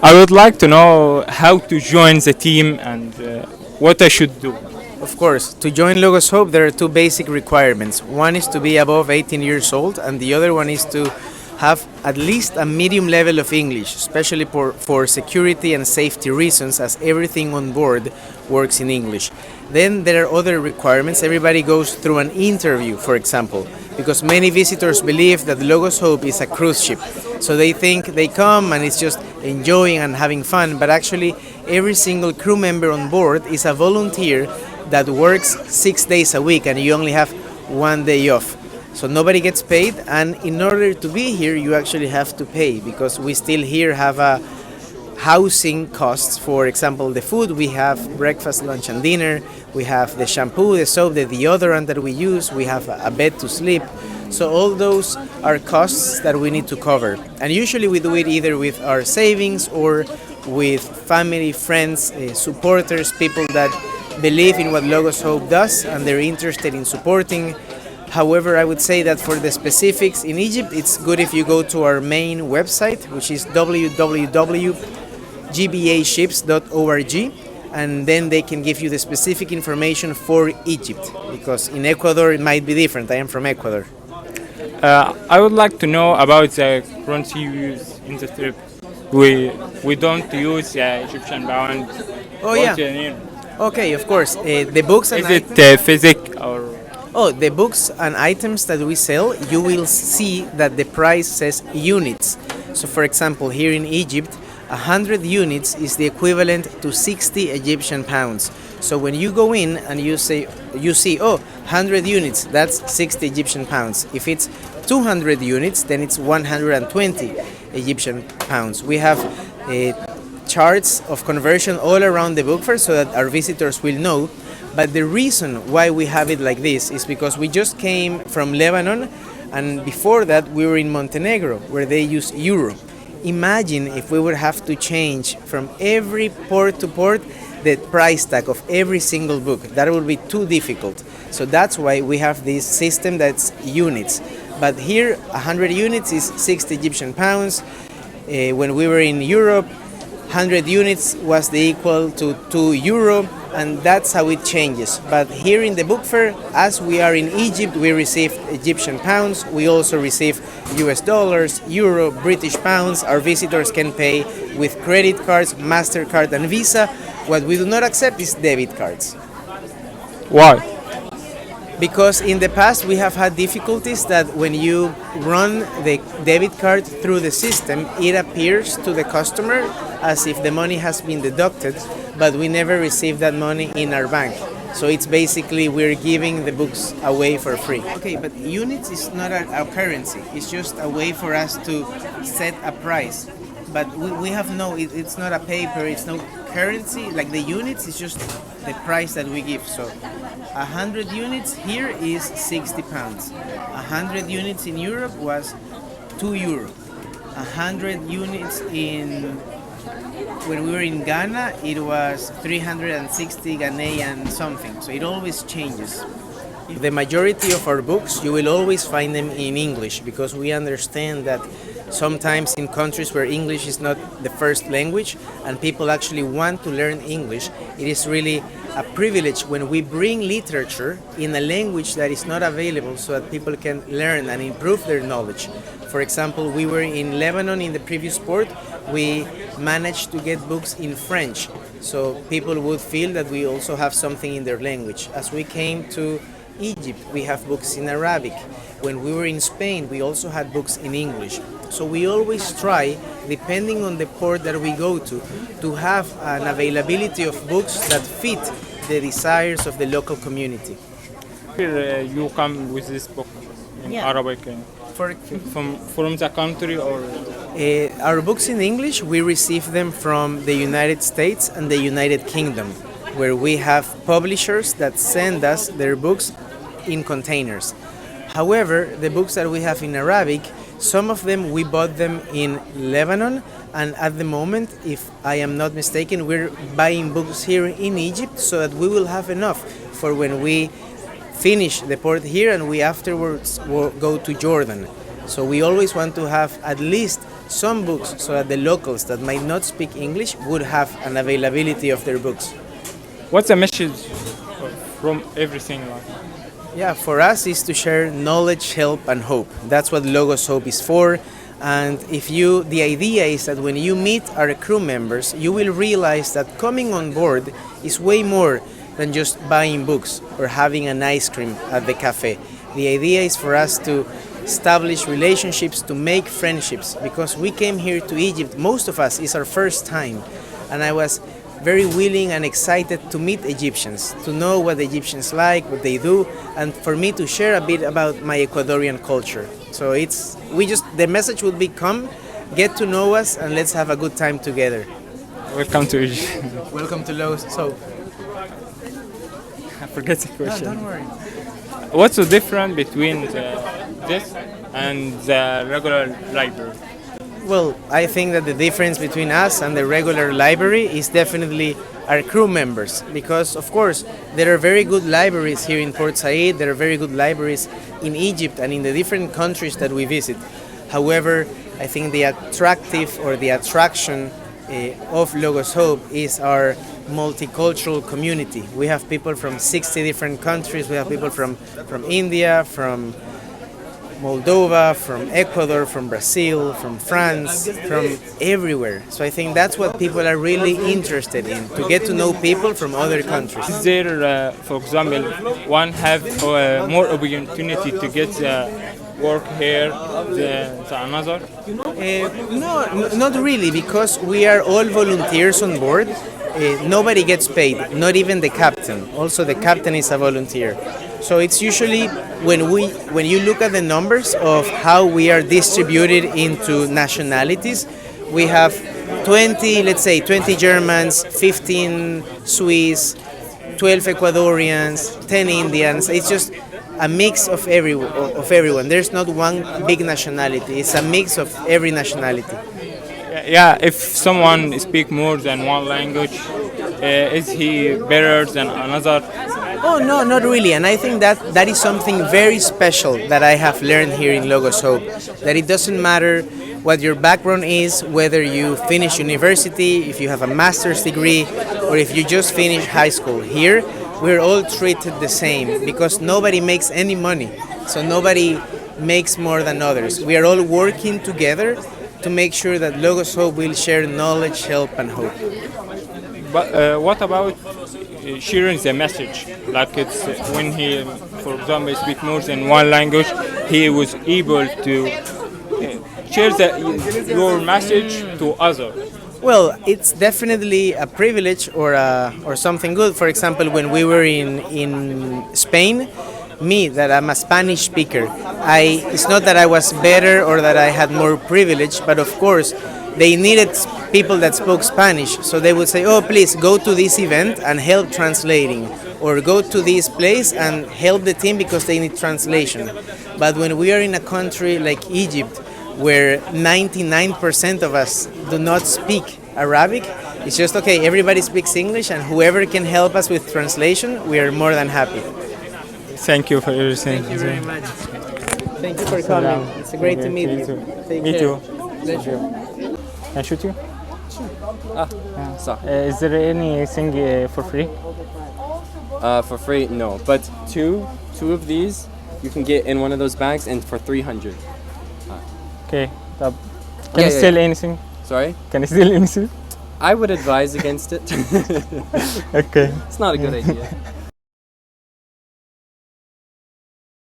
I would like to know how to join the team and what I should do. Of course, to join Logos Hope, there are two basic requirements. One is to be above 18 years old, and the other one is to have at least a medium level of English, especially for security and safety reasons, as everything on board works in English. Then there are other requirements. Everybody goes through an interview, for example, because many visitors believe that Logos Hope is a cruise ship. So they think they come and it's just enjoying and having fun, but actually every single crew member on board is a volunteer that works 6 days a week and you only have 1 day off. So nobody gets paid, and in order to be here you actually have to pay, because we still here have a housing costs. For example, the food, we have breakfast, lunch and dinner, we have the shampoo, the soap, the deodorant that we use, we have a bed to sleep. So all those are costs that we need to cover, and usually we do it either with our savings or with family, friends, supporters, people that believe in what Logos Hope does and they're interested in supporting. However, I would say that for the specifics in Egypt, it's good if you go to our main website, which is www.gbaships.org, and then they can give you the specific information for Egypt, because in Ecuador it might be different. I am from Ecuador. I would like to know about the currency you use in the trip. We don't use Egyptian pound. Oh yeah. Okay, of course. The books and Is it physic or? Oh, the books and items that we sell, you will see that the price says units. So for example, here in Egypt, 100 units is the equivalent to 60 Egyptian pounds. So when you go in and you see, oh, 100 units, that's 60 Egyptian pounds. If it's 200 units, then it's 120 Egyptian pounds. We have charts of conversion all around the book fair so that our visitors will know. But the reason why we have it like this is because we just came from Lebanon, and before that we were in Montenegro, where they use euro. Imagine if we would have to change from every port to port the price tag of every single book. That would be too difficult. So that's why we have this system that's units. But here 100 units is 60 Egyptian pounds. When we were in Europe, 100 units was the equal to 2 euro, and that's how it changes. But here in the book fair, as we are in Egypt, we receive Egyptian pounds, we also receive US dollars, euro, British pounds. Our visitors can pay with credit cards, MasterCard and Visa. What we do not accept is debit cards. Why? Because in the past we have had difficulties that when you run the debit card through the system, it appears to the customer as if the money has been deducted, but we never receive that money in our bank. So it's basically we're giving the books away for free. Okay, but units is not a currency. It's just a way for us to set a price. But we have it's not a paper, it's no currency. Like the units is just the price that we give. So 100 units here is 60 pounds. 100 units in Europe was 2 euro. 100 units when we were in Ghana, it was 360 Ghanaian something. So it always changes. The majority of our books, you will always find them in English, because we understand that sometimes in countries where English is not the first language and people actually want to learn English, it is really a privilege when we bring literature in a language that is not available so that people can learn and improve their knowledge. For example, we were in Lebanon in the previous port. We managed to get books in French, so people would feel that we also have something in their language. As we came to Egypt, we have books in Arabic. When we were in Spain, we also had books in English. So we always try, depending on the port that we go to have an availability of books that fit the desires of the local community. Here you come with this book in Arabic from the country, or our books in English, we receive them from the United States and the United Kingdom, where we have publishers that send us their books in containers. However, the books that we have in Arabic, some of them we bought them in Lebanon, and at the moment, if I am not mistaken, we're buying books here in Egypt so that we will have enough for when we finish the port here and we afterwards will go to Jordan. So we always want to have at least some books so that the locals that might not speak English would have an availability of their books. What's the message from everything like? Yeah, for us is to share knowledge, help, and hope. That's what Logos Hope is for. And the idea is that when you meet our crew members, you will realize that coming on board is way more than just buying books or having an ice cream at the cafe. The idea is for us to establish relationships, to make friendships, because we came here to Egypt, most of us, is our first time. And I was very willing and excited to meet Egyptians, to know what the Egyptians like, what they do, and for me to share a bit about my Ecuadorian culture. So the message would be, come, get to know us, and let's have a good time together. Welcome to Egypt. Welcome to Logos. So, I forget the question. no, don't worry. What's the difference between this and the regular library? Well, I think that the difference between us and the regular library is definitely our crew members, because of course there are very good libraries here in Port Said, there are very good libraries in Egypt and in the different countries that we visit. However, I think the attraction of Logos Hope is our multicultural community. We have people from 60 different countries, we have people from India, from Moldova, from Ecuador, from Brazil, from France, from everywhere. So I think that's what people are really interested in, to get to know people from other countries. Is there, for example, one have more opportunity to get work here than another? No, not really, because we are all volunteers on board. Nobody gets paid, not even the captain. Also, the captain is a volunteer. So it's usually when you look at the numbers of how we are distributed into nationalities, we have 20 Germans, 15 Swiss, 12 Ecuadorians, 10 Indians. It's just a mix of everyone. There's not one big nationality. It's a mix of every nationality. Yeah, if someone speaks more than one language, is he better than another? Oh, no, not really. And I think that is something very special that I have learned here in Logos Hope. That it doesn't matter what your background is, whether you finish university, if you have a master's degree, or if you just finished high school. Here, we're all treated the same because nobody makes any money. So nobody makes more than others. We are all working together to make sure that Logos Hope will share knowledge, help, and hope. But what about sharing the message? Like it's when he, for example, speak more than one language, he was able to share your message to others. Well, it's definitely a privilege or something good. For example, when we were in Spain, me, that I'm a Spanish speaker, it's not that I was better or that I had more privilege, but of course, they needed people that spoke Spanish, so they would say, oh, please go to this event and help translating, or go to this place and help the team because they need translation. But when we are in a country like Egypt, where 99% of us do not speak Arabic, it's just, okay, everybody speaks English, and whoever can help us with translation, we are more than happy. Thank you for everything. Thank you very much. Thank you for coming. It's great to meet you. Take Me care. too. Pleasure. Can I shoot you? Sorry. Is there anything for free? For free, no. But two of these you can get in one of those bags, and for 300. Okay. Can you steal anything? Sorry? Can you steal anything? I would advise against it. Okay. It's not a good idea.